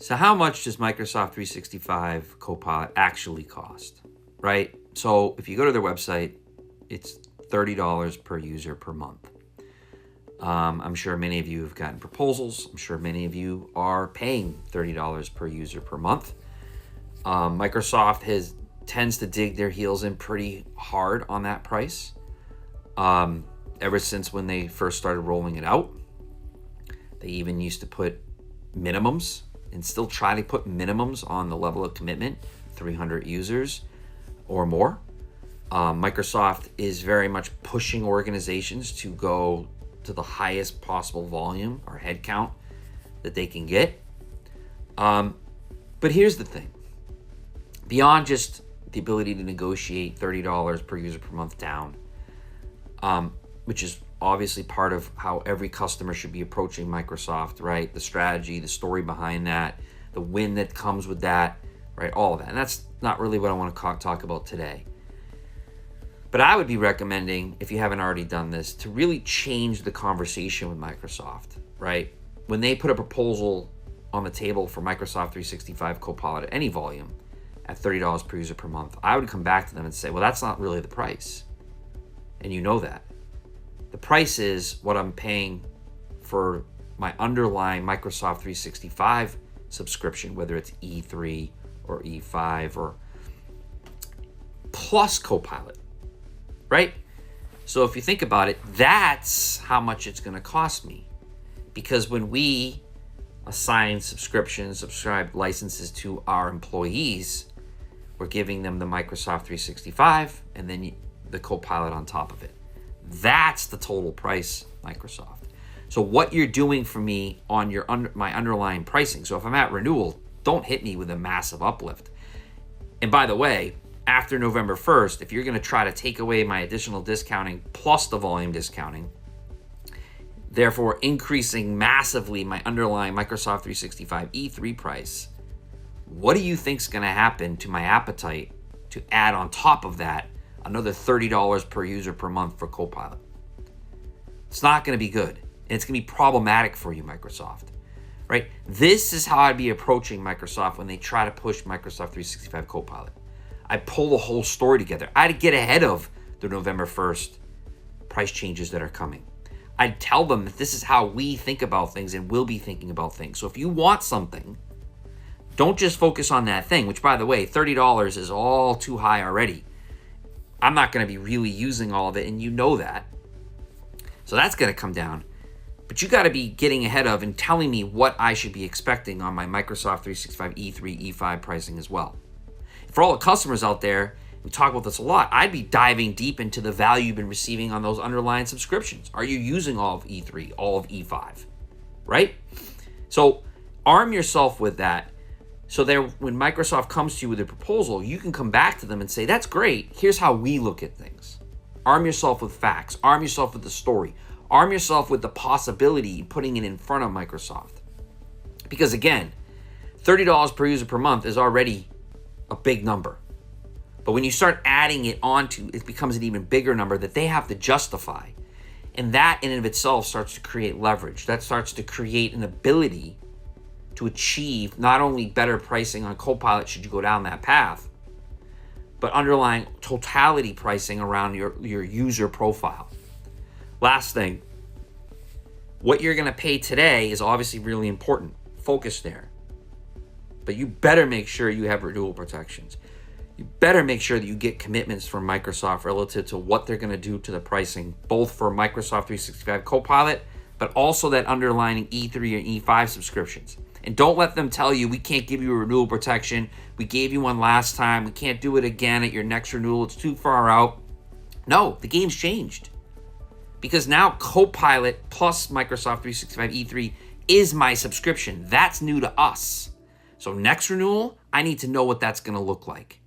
So how much does Microsoft 365 Copilot actually cost, right? So if you go to their website, it's $30 per user per month. I'm sure many of you have gotten proposals. I'm sure many of you are paying $30 per user per month. Microsoft tends to dig their heels in pretty hard on that price. Ever since when they first started rolling it out, they even used to put minimums and still try to put minimums on the level of commitment, 300 users or more. Microsoft is very much pushing organizations to go to the highest possible volume or head count that they can get. But here's the thing. Beyond just the ability to negotiate $30 per user per month down, which is obviously part of how every customer should be approaching Microsoft, right? The strategy, the story behind that, the win that comes with that, right? All of that. And that's not really what I want to talk about today. But I would be recommending, if you haven't already done this, to really change the conversation with Microsoft, right? When they put a proposal on the table for Microsoft 365 Copilot at any volume at $30 per user per month, I would come back to them and say, well, that's not really the price. And you know that. The price is what I'm paying for my underlying Microsoft 365 subscription, whether it's E3 or E5 or plus Copilot, right? So if you think about it, that's how much it's going to cost me. Because when we assign subscribe licenses to our employees, we're giving them the Microsoft 365 and then the Copilot on top of it. That's the total price, Microsoft. So what you're doing for me on my underlying pricing. So if I'm at renewal, don't hit me with a massive uplift. And by the way, after November 1st, if you're going to try to take away my additional discounting plus the volume discounting, therefore increasing massively my underlying Microsoft 365 E3 price, what do you think is going to happen to my appetite to add on top of that another $30 per user per month for Copilot? It's not going to be good. And it's going to be problematic for you, Microsoft, right? This is how I'd be approaching Microsoft when they try to push Microsoft 365 Copilot. I pull the whole story together. I'd get ahead of the November 1st price changes that are coming. I'd tell them that this is how we think about things and will be thinking about things. So if you want something, don't just focus on that thing, which, by the way, $30 is all too high already. I'm not going to be really using all of it, and you know that. So that's going to come down. But you got to be getting ahead of and telling me what I should be expecting on my Microsoft 365 E3, E5 pricing as well. For all the customers out there, we talk about this a lot, I'd be diving deep into the value you've been receiving on those underlying subscriptions. Are you using all of E3, all of E5, right? So arm yourself with that. So there, when Microsoft comes to you with a proposal, you can come back to them and say, that's great. Here's how we look at things. Arm yourself with facts. Arm yourself with the story. Arm yourself with the possibility of putting it in front of Microsoft. Because again, $30 per user per month is already a big number. But when you start adding it onto, it becomes an even bigger number that they have to justify. And that in and of itself starts to create leverage. That starts to create an ability to achieve not only better pricing on Copilot should you go down that path, but underlying totality pricing around your user profile. Last thing, what you're going to pay today is obviously really important. Focus there. But you better make sure you have renewal protections. You better make sure that you get commitments from Microsoft relative to what they're going to do to the pricing, both for Microsoft 365 Copilot, but also that underlying E3 and E5 subscriptions. And don't let them tell you, we can't give you a renewal protection. We gave you one last time. We can't do it again at your next renewal. It's too far out. No, the game's changed. Because now Copilot plus Microsoft 365 E3 is my subscription. That's new to us. So next renewal, I need to know what that's going to look like.